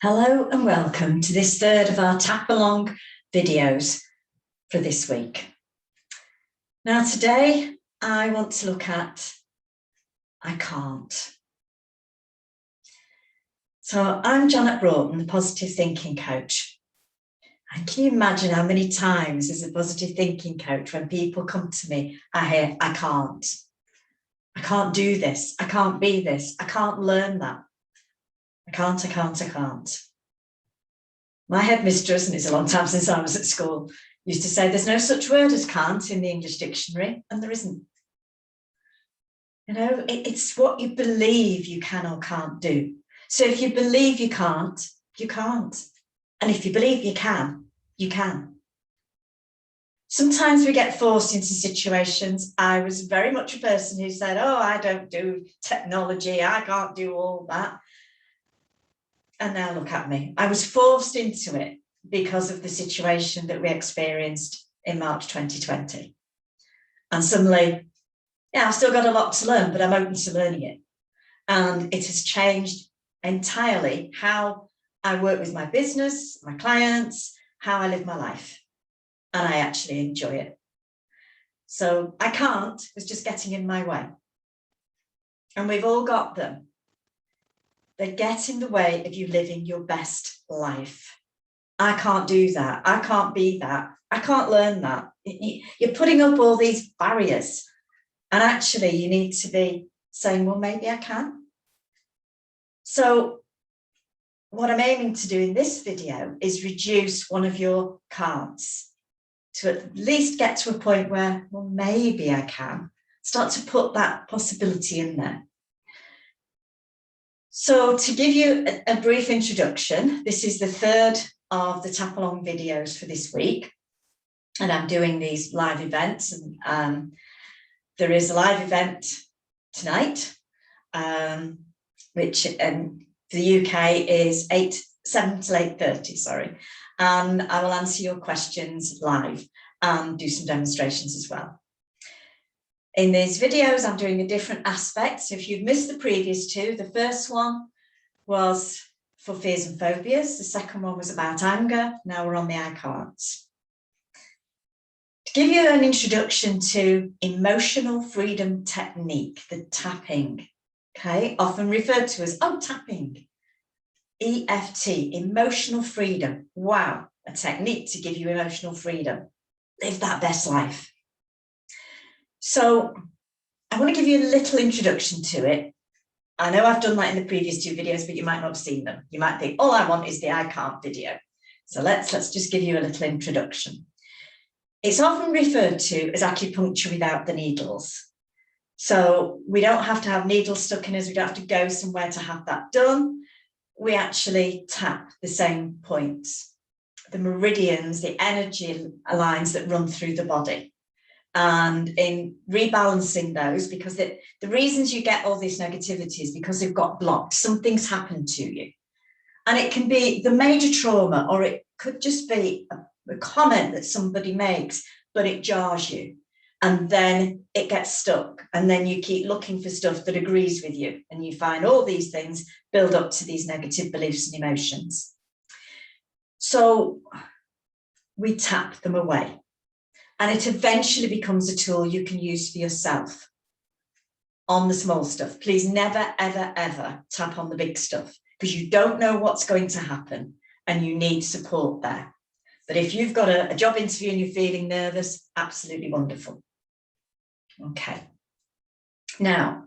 Hello and welcome to this third of our tap along videos for this week. Now today I want to look at I can't. So I'm Janet Broughton, the positive thinking coach. And can you imagine how many times as a positive thinking coach when people come to me, I hear I can't do this, I can't be this, I can't learn that. I can't. My headmistress, and it's a long time since I was at school, used to say there's no such word as can't in the English dictionary, and there isn't. You know, it's what you believe you can or can't do. So if you believe you can't, you can't. And if you believe you can, you can. Sometimes we get forced into situations. I was very much a person who said, oh, I don't do technology, I can't do all that. And now look at me. I was forced into it because of the situation that we experienced in March 2020. And suddenly, yeah, I've still got a lot to learn, but I'm open to learning it. And it has changed entirely how I work with my business, my clients, how I live my life. And I actually enjoy it. So I can't was just getting in my way. And we've all got them. They get in the way of you living your best life. I can't do that. I can't be that. I can't learn that. You're putting up all these barriers. And actually, you need to be saying, well, maybe I can. So what I'm aiming to do in this video is reduce one of your can'ts to at least get to a point where, well, maybe I can. Start to put that possibility in there. So to give you a brief introduction, this is the third of the tap along videos for this week. And I'm doing these live events. And there is a live event tonight, which for the UK is 7 to 8:30, sorry. And I will answer your questions live and do some demonstrations as well. In these videos, I'm doing a different aspect. So if you've missed the previous two, the first one was for fears and phobias. The second one was about anger. Now we're on the I can'ts. To give you an introduction to emotional freedom technique, the tapping, okay, often referred to as, tapping, EFT, emotional freedom. Wow, a technique to give you emotional freedom. Live that best life. So I want to give you a little introduction to it. I know I've done that in the previous two videos, but you might not have seen them. You might think, all I want is the I can't video. So let's just give you a little introduction. It's often referred to as acupuncture without the needles. So we don't have to have needles stuck in us. We don't have to go somewhere to have that done. We actually tap the same points, the meridians, the energy lines that run through the body. And in rebalancing those, because the reasons you get all this negativity is because they've got blocked, something's happened to you. And it can be the major trauma, or it could just be a comment that somebody makes, but it jars you. And then it gets stuck. And then you keep looking for stuff that agrees with you. And you find all these things build up to these negative beliefs and emotions. So we tap them away. And it eventually becomes a tool you can use for yourself on the small stuff. Please never, ever, ever tap on the big stuff, because you don't know what's going to happen and you need support there. But if you've got a job interview and you're feeling nervous, absolutely wonderful. Okay. Now,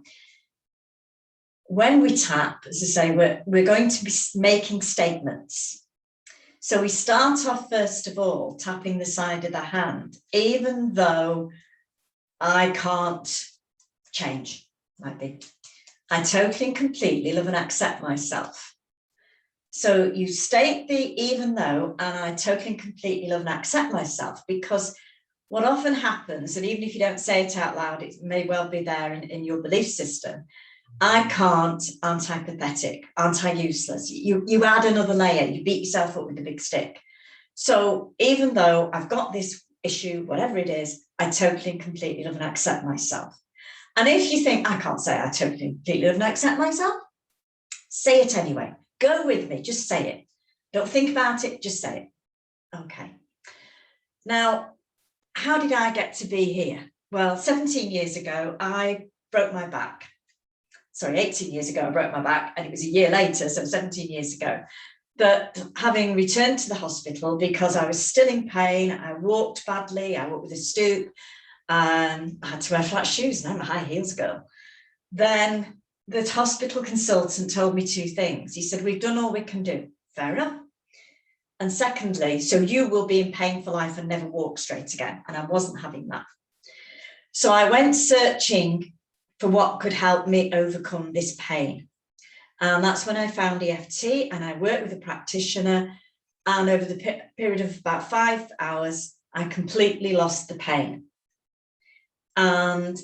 when we tap, as I say, we're going to be making statements. So we start off, first of all, tapping the side of the hand, even though I can't change, might be. I totally and completely love and accept myself. So you state the even though, and I totally and completely love and accept myself, because what often happens, and even if you don't say it out loud, it may well be there in your belief system, I can't, aren't I pathetic, aren't I useless? You add another layer, you beat yourself up with a big stick. So even though I've got this issue, whatever it is, I totally and completely love and accept myself. And if you think, I can't say I totally and completely love and accept myself, say it anyway. Go with me, just say it. Don't think about it, just say it. Okay. Now, how did I get to be here? Well, 17 years ago, I broke my back. Sorry, 18 years ago, I broke my back, and it was a year later, so 17 years ago. But having returned to the hospital because I was still in pain, I walked badly, I walked with a stoop, I had to wear flat shoes, and I'm a high heels girl. Then the hospital consultant told me two things. He said, we've done all we can do. Fair enough. And secondly, so you will be in pain for life and never walk straight again. And I wasn't having that. So I went searching for what could help me overcome this pain. And that's when I found EFT, and I worked with a practitioner. And over the period of about 5 hours, I completely lost the pain. And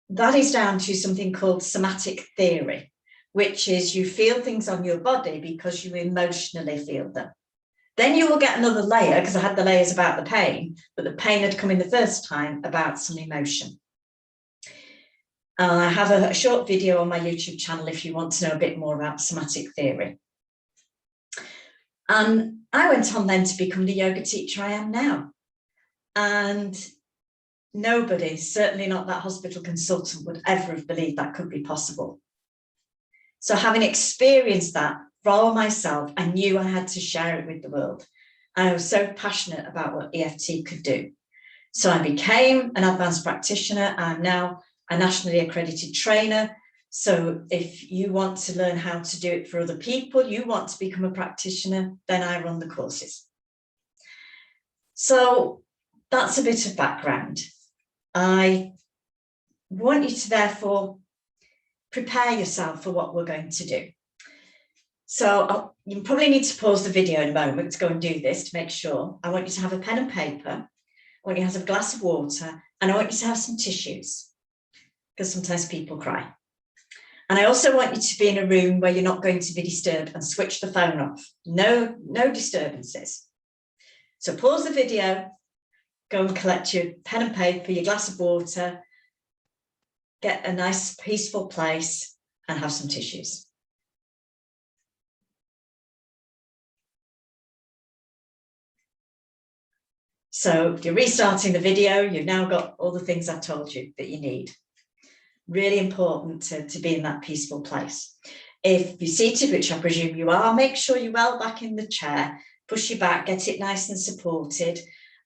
that is down to something called somatic theory, which is you feel things on your body because you emotionally feel them. Then you will get another layer, because I had the layers about the pain, but the pain had come in the first time about some emotion. I have a short video on my YouTube channel if you want to know a bit more about somatic theory. And I went on then to become the yoga teacher I am now. And nobody, certainly not that hospital consultant, would ever have believed that could be possible. So having experienced that for myself, I knew I had to share it with the world. I was so passionate about what EFT could do. So I became an advanced practitioner. I'm now a nationally accredited trainer. So if you want to learn how to do it for other people, you want to become a practitioner, then I run the courses. So that's a bit of background. I want you to therefore prepare yourself for what we're going to do. So you probably need to pause the video in a moment to go and do this to make sure. I want you to have a pen and paper. I want you to have a glass of water, and I want you to have some tissues, because sometimes people cry. And I also want you to be in a room where you're not going to be disturbed, and switch the phone off. No disturbances. So pause the video, go and collect your pen and paper, your glass of water, get a nice peaceful place, and have some tissues. So if you're restarting the video, you've now got all the things I told you that you need. Really important to be in that peaceful place. If you're seated, which I presume you are, make sure you're well back in the chair, push your back, get it nice and supported,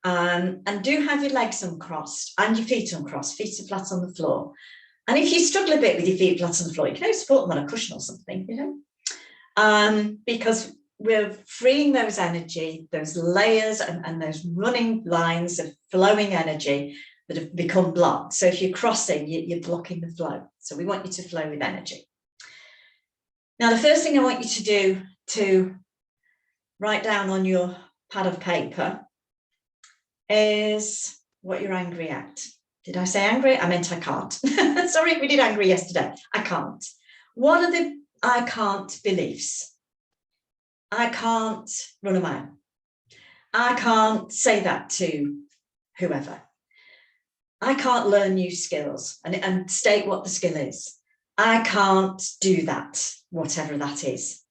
and do have your legs uncrossed and your feet uncrossed, feet are flat on the floor. And if you struggle a bit with your feet flat on the floor, you can always support them on a cushion or something, you know, because we're freeing those energy, those layers and those running lines of flowing energy that have become blocked. So if you're crossing, you're blocking the flow. So we want you to flow with energy. Now, the first thing I want you to do to write down on your pad of paper is what you're angry at. Did I say angry? I meant I can't. Sorry, we did angry yesterday. I can't. What are the I can't beliefs? I can't run a mile. I can't say that to whoever. I can't learn new skills and state what the skill is. I can't do that, whatever that is.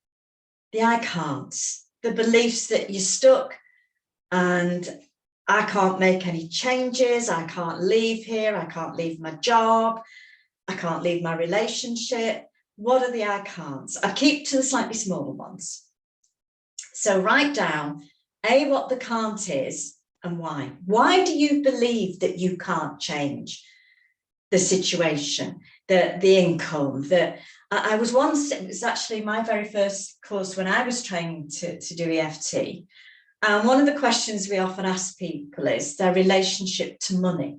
The I can't, the beliefs that you're stuck and I can't make any changes. I can't leave here. I can't leave my job. I can't leave my relationship. What are the I can'ts? I keep to the slightly smaller ones. So write down, A, what the can't is and why. Why do you believe that you can't change the situation, the income? I was once, it was actually my very first course when I was training to do EFT. And one of the questions we often ask people is their relationship to money.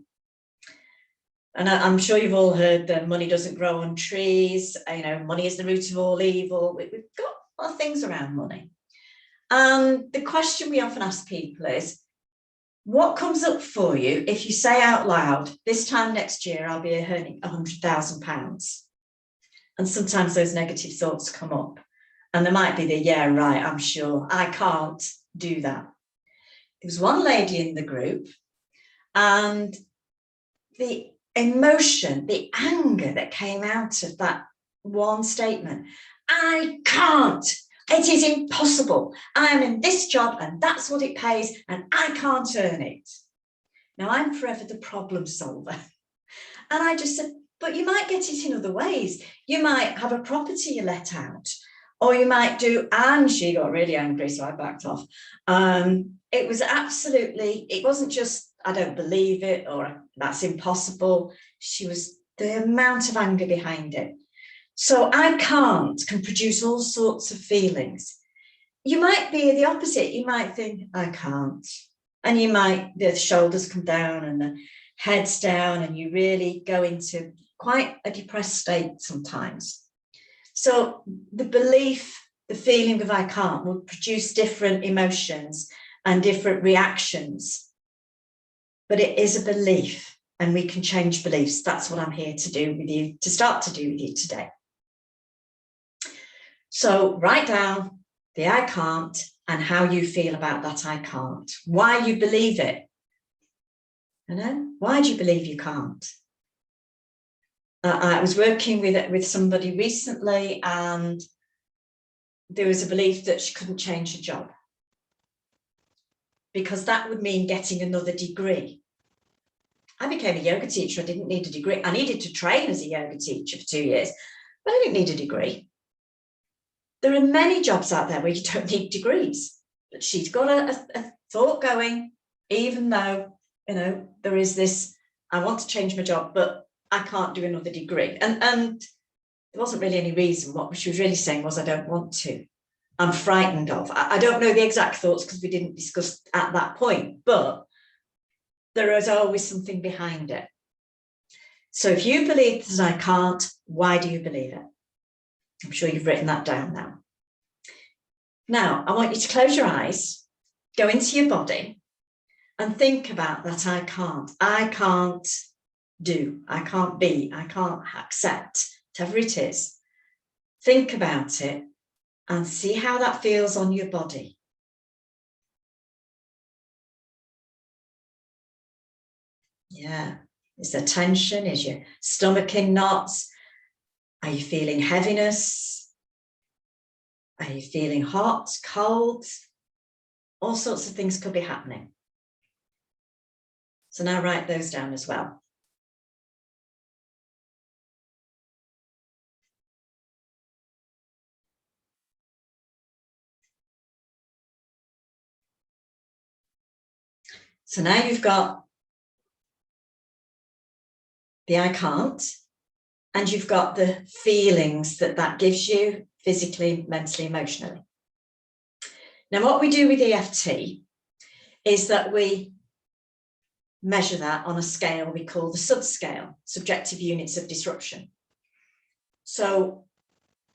And I'm sure you've all heard that money doesn't grow on trees. You know, money is the root of all evil. We've got a lot of things around money. And the question we often ask people is, what comes up for you if you say out loud, this time next year, I'll be earning £100,000? And sometimes those negative thoughts come up. And there might be the, yeah, right, I'm sure, I can't do that. There was one lady in the group, and the emotion, the anger that came out of that one statement, I can't, It is impossible. I am in this job and that's what it pays and I can't earn it. Now, I'm forever the problem solver. And I just said, but you might get it in other ways. You might have a property you let out, or you might do, and she got really angry, so I backed off. It was absolutely, it wasn't just, I don't believe it, or that's impossible. She was, the amount of anger behind it. So I can produce all sorts of feelings. You might be the opposite. You might think, I can't. And you might, the shoulders come down and the head's down, and you really go into quite a depressed state sometimes. So the belief, the feeling of I can't will produce different emotions and different reactions. But it is a belief, and we can change beliefs. That's what I'm here to do with you, to start to do with you today. So write down the I can't and how you feel about that I can't, why you believe it. You know, why do you believe you can't? I was working with somebody recently, and there was a belief that she couldn't change her job because that would mean getting another degree. I became a yoga teacher. I didn't need a degree. I needed to train as a yoga teacher for 2 years, but I didn't need a degree. There are many jobs out there where you don't need degrees, but she's got a thought going, even though, you know, there is this, I want to change my job, but I can't do another degree. And there wasn't really any reason. What she was really saying was, I don't want to. I'm frightened of. I don't know the exact thoughts because we didn't discuss at that point, but there is always something behind it. So if you believe that I can't, why do you believe it? I'm sure you've written that down now. Now, I want you to close your eyes, go into your body and think about that I can't. I can't do, I can't be, I can't accept, whatever it is. Think about it and see how that feels on your body. Yeah, is there tension? Is your stomach in knots? Are you feeling heaviness? Are you feeling hot, cold? All sorts of things could be happening. So now write those down as well. So now you've got the I can't, and you've got the feelings that that gives you physically, mentally, emotionally. Now, what we do with EFT is that we measure that on a scale we call the subscale, subjective units of disruption. So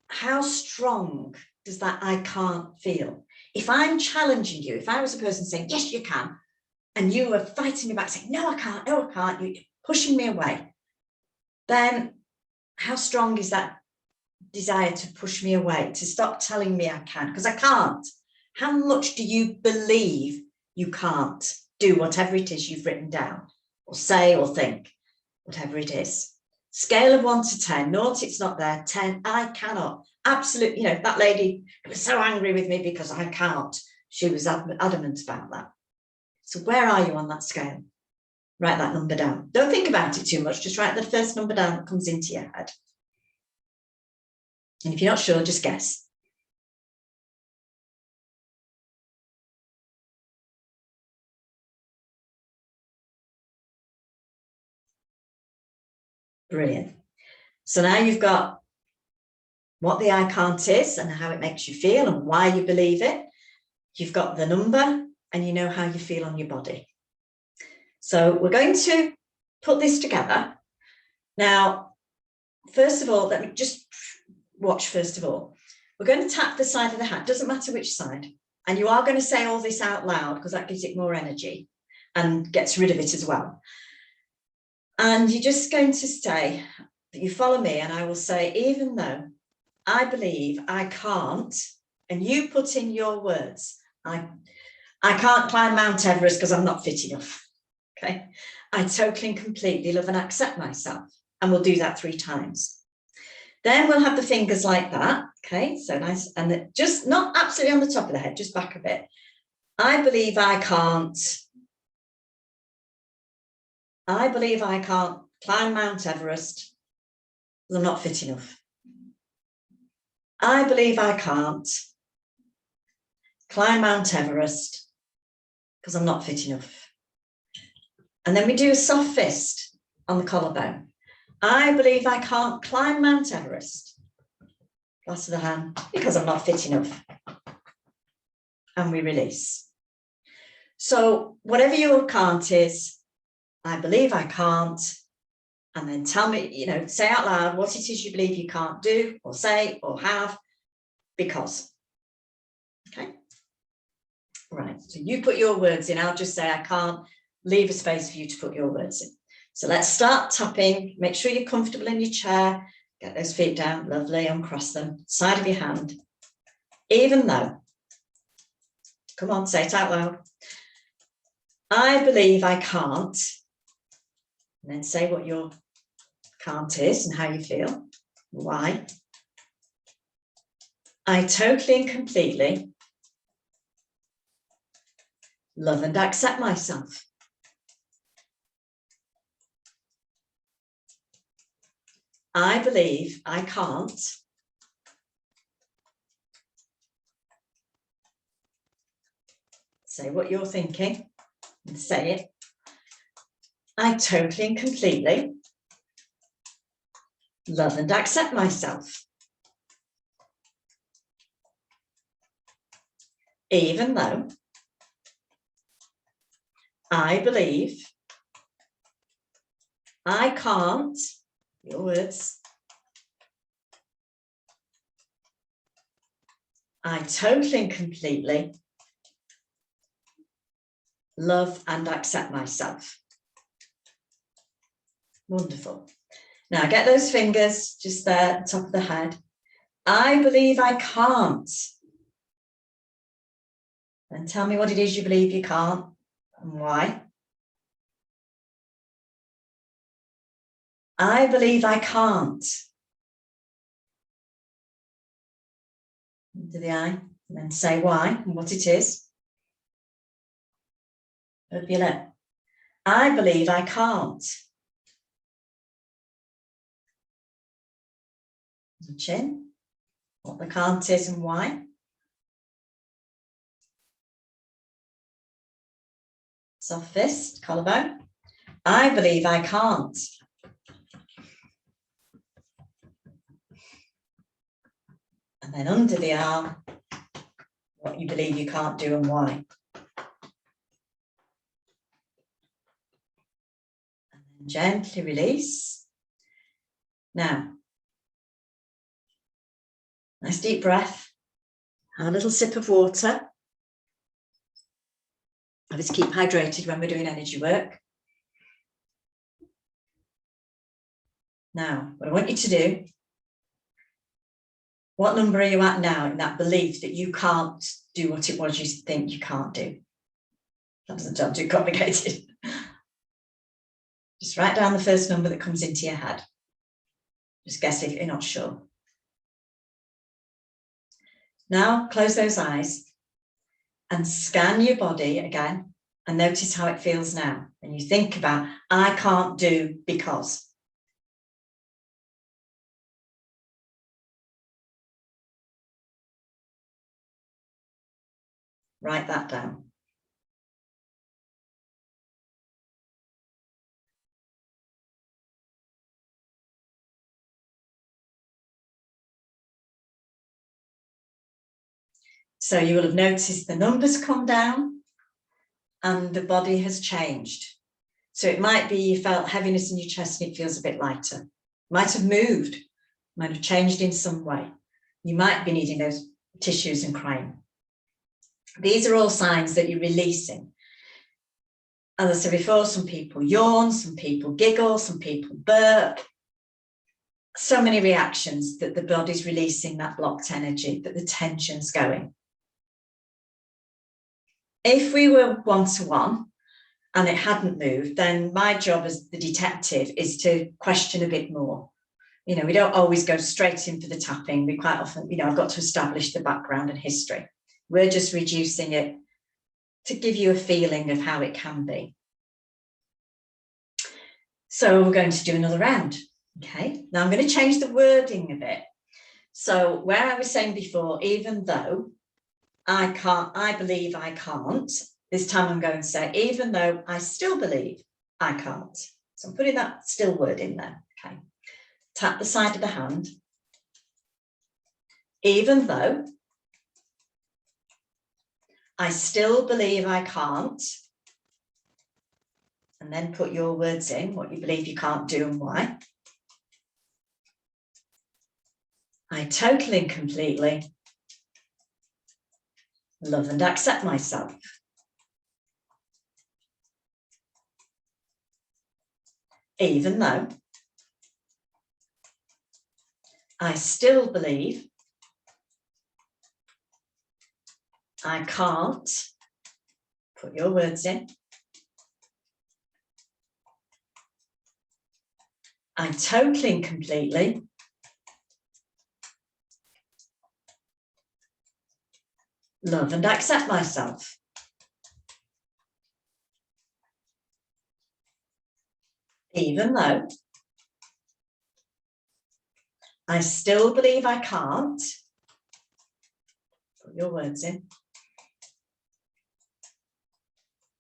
how strong does that I can't feel? If I'm challenging you, if I was a person saying, yes, you can, and you were fighting me back saying, no, I can't, you're pushing me away, then how strong is that desire to push me away, to stop telling me I can, because I can't? How much do you believe you can't do whatever it is you've written down, or say, or think, whatever it is? Scale of 1 to 10, 0, it's not there, 10, I cannot. Absolutely, you know, that lady was so angry with me because I can't. She was adamant about that. So where are you on that scale? Write that number down. Don't think about it too much, just write the first number down that comes into your head. And if you're not sure, just guess. Brilliant. So now you've got what the I can't is and how it makes you feel and why you believe it. You've got the number and you know how you feel on your body. So we're going to put this together. Now, first of all, let me just watch first of all. We're going to tap the side of the hat, doesn't matter which side. And you are going to say all this out loud because that gives it more energy and gets rid of it as well. And you're just going to say that you follow me, and I will say, even though I believe I can't, and you put in your words, I can't climb Mount Everest because I'm not fit enough. Okay, I totally and completely love and accept myself, and we'll do that 3 times. Then we'll have the fingers like that. Okay, so nice. And just not absolutely on the top of the head, just back a bit. I believe I can't. I believe I can't climb Mount Everest because I'm not fit enough. I believe I can't climb Mount Everest because I'm not fit enough. And then we do a soft fist on the collarbone. I believe I can't climb Mount Everest. Glass of the hand, because I'm not fit enough. And we release. So whatever your can't is, I believe I can't. And then tell me, say out loud what it is you believe you can't do or say or have because. Okay. Right. So you put your words in. I'll just say I can't. Leave a space for you to put your words in. So let's start tapping. Make sure you're comfortable in your chair. Get those feet down. Lovely. Uncross them. Side of your hand. Even though. Come on, say it out loud. I believe I can't. And then say what your can't is and how you feel. Why? I totally and completely love and accept myself. I believe I can't. Say what you're thinking and say it. I totally and completely love and accept myself. Even though I believe I can't, your words, I totally and completely love and accept myself. Wonderful. Now get those fingers just there at the top of the head. I believe I can't. And tell me what it is you believe you can't and why. I believe I can't. Into the eye, and then say why and what it is. Over your lip. I believe I can't. The chin, what the can't is and why. Soft fist, collarbone. I believe I can't. And then under the arm, what you believe you can't do and why. And then gently release. Now, nice deep breath. Have a little sip of water. Obviously keep hydrated when we're doing energy work. Now, what I want you to do, what number are you at now in that belief that you can't do what it was you think you can't do? That doesn't sound too complicated. Just write down the first number that comes into your head. Just guess if you're not sure. Now, close those eyes and scan your body again and notice how it feels now. And you think about, I can't do because. Write that down. So you will have noticed the numbers come down and the body has changed. So it might be you felt heaviness in your chest and it feels a bit lighter. Might have moved, might have changed in some way. You might be needing those tissues and crying. These are all signs that you're releasing. As I said before, some people yawn, some people giggle, some people burp. So many reactions that the body's releasing that blocked energy, that the tension's going. If we were one-to-one and it hadn't moved, then my job as the detective is to question a bit more. You know, we don't always go straight in for the tapping. We quite often, you know, I've got to establish the background and history. We're just reducing it to give you a feeling of how it can be. So we're going to do another round. Okay, now I'm going to change the wording a bit. So where I was saying before, even though I can't, I believe I can't, this time I'm going to say, even though I still believe I can't. So I'm putting that still word in there. Okay, tap the side of the hand. Even though I still believe I can't, and then put your words in, what you believe you can't do and why. I totally and completely love and accept myself. Even though I still believe I can't, put your words in. I totally and completely love and accept myself. Even though I still believe I can't, put your words in.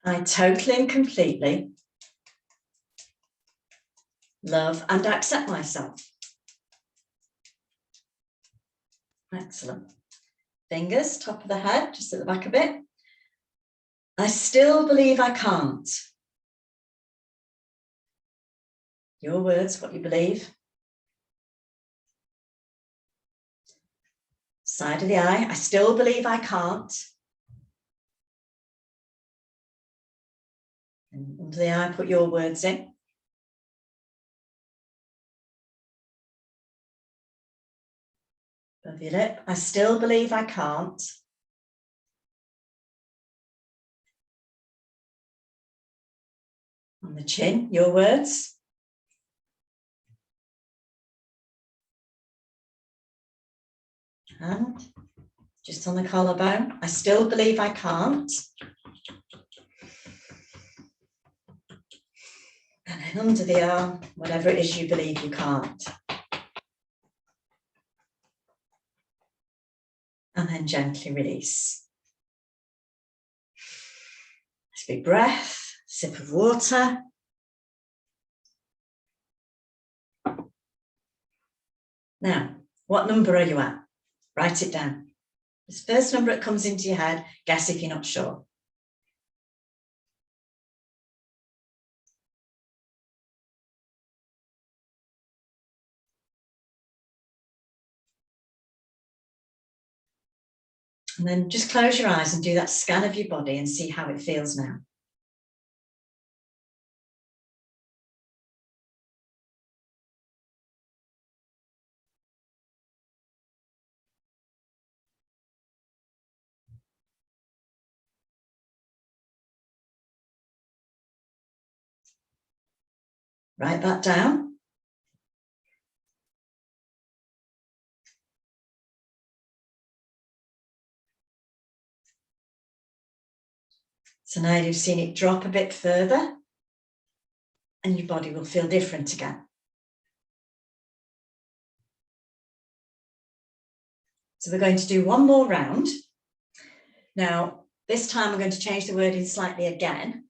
I totally and completely love and accept myself. Excellent. Fingers, top of the head, just at the back a bit. I still believe I can't. Your words, what you believe. Side of the eye, I still believe I can't. And under the eye, put your words in. Above your lip, I still believe I can't. On the chin, your words. And just on the collarbone, I still believe I can't. And then under the arm, whatever it is you believe you can't. And then gently release. Nice big breath, sip of water. Now, what number are you at? Write it down. This first number that comes into your head, guess if you're not sure. And then just close your eyes and do that scan of your body and see how it feels now. Write that down. So now you've seen it drop a bit further and your body will feel different again. So we're going to do one more round. Now, this time I'm going to change the wording slightly again,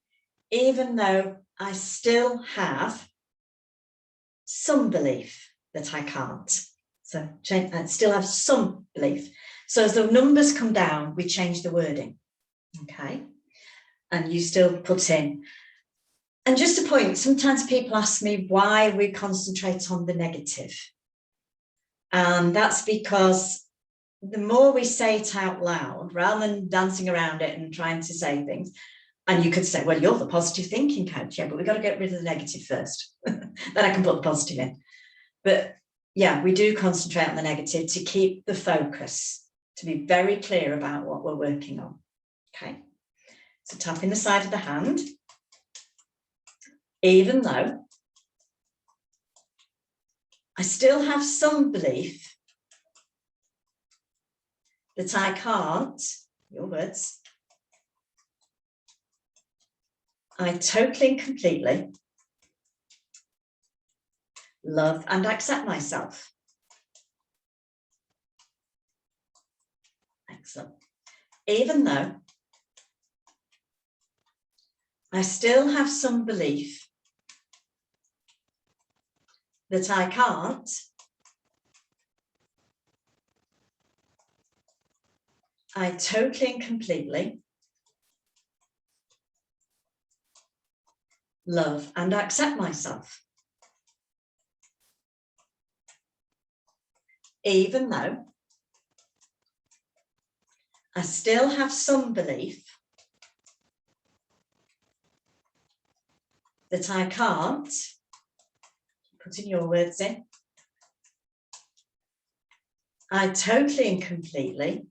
even though I still have some belief that I can't. So I still have some belief. So as the numbers come down, we change the wording. Okay. And you still put in. And just a point, sometimes people ask me why we concentrate on the negative. And that's because the more we say it out loud, rather than dancing around it and trying to say things, and you could say, well, you're the positive thinking coach. Yeah, but we've got to get rid of the negative first. Then I can put the positive in. But yeah, we do concentrate on the negative to keep the focus, to be very clear about what we're working on. Okay. So tapping the side of the hand, even though I still have some belief that I can't, your words, I totally and completely love and accept myself. Excellent. Even though I still have some belief that I can't, I totally and completely love and accept myself. Even though I still have some belief that I can't, putting your words in, I totally and completely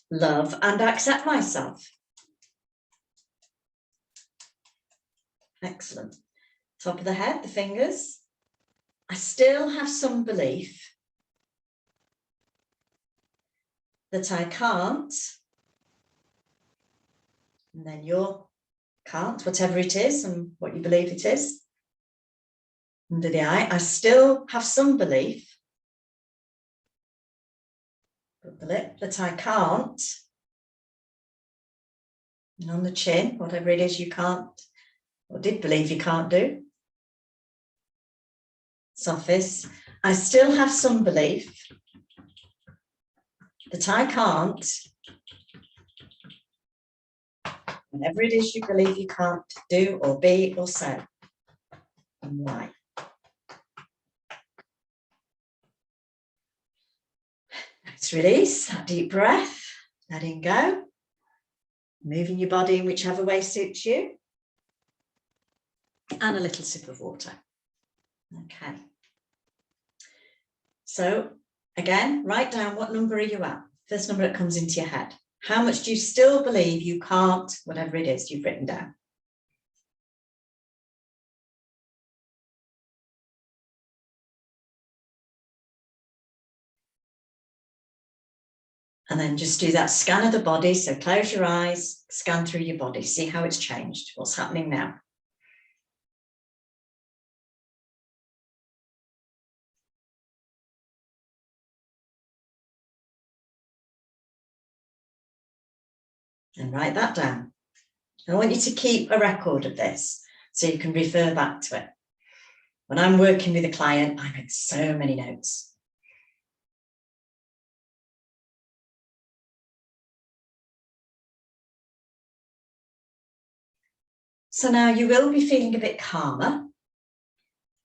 love and accept myself. Excellent. Top of the head, the fingers. I still have some belief that I can't, and then your can't, whatever it is and what you believe it is. Under the eye, I still have some belief, put the lip, that I can't, and on the chin, whatever it is you can't, or did believe you can't do. Surface, I still have some belief that I can't, whatever it is you believe you can't do or be or say, and why. Let's release that deep breath, letting go, moving your body in whichever way suits you, and a little sip of water. Okay. So again, write down what number are you at? First number that comes into your head. How much do you still believe you can't, whatever it is you've written down? And then just do that scan of the body. So close your eyes, scan through your body, see how it's changed, what's happening now. And write that down. I want you to keep a record of this so you can refer back to it. When I'm working with a client, I make so many notes. So now you will be feeling a bit calmer,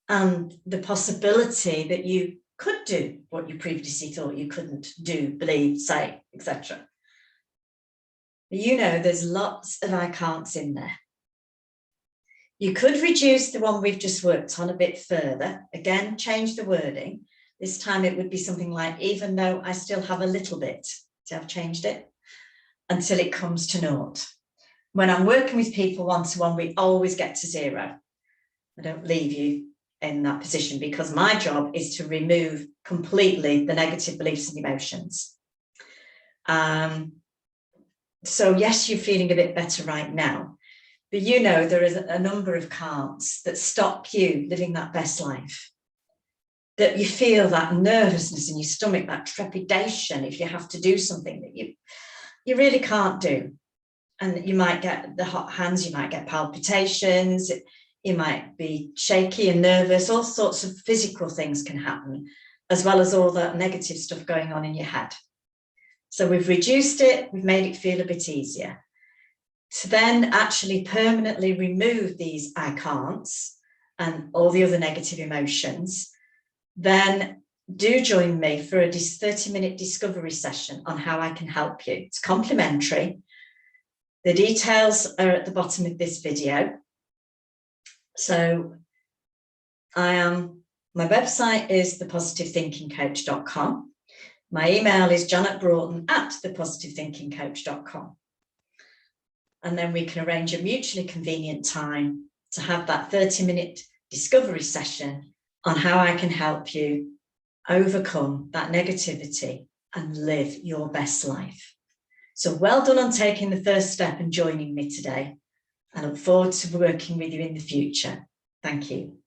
and the possibility that you could do what you previously thought you couldn't do, believe, say, etc. You know there's lots of I can'ts in there. You could reduce the one we've just worked on a bit further. Again, change the wording. This time it would be something like, even though I still have a little bit. So I've changed it until it comes to naught. When I'm working with people one-to-one, we always get to 0. I don't leave you in that position because my job is to remove completely the negative beliefs and emotions. So yes, you're feeling a bit better right now, but you know there is a number of can'ts that stop you living that best life. That you feel that nervousness in your stomach, that trepidation if you have to do something that you really can't do. And you might get the hot hands, you might get palpitations, you might be shaky and nervous, all sorts of physical things can happen, as well as all that negative stuff going on in your head. So we've reduced it, we've made it feel a bit easier. To then actually permanently remove these I can'ts and all the other negative emotions, then do join me for a 30-minute discovery session on how I can help you. It's complimentary. The details are at the bottom of this video. So my website is thepositivethinkingcoach.com. My email is janetbroughton@thepositivethinkingcoach.com. And then we can arrange a mutually convenient time to have that 30-minute discovery session on how I can help you overcome that negativity and live your best life. So well done on taking the first step and joining me today. I look forward to working with you in the future. Thank you.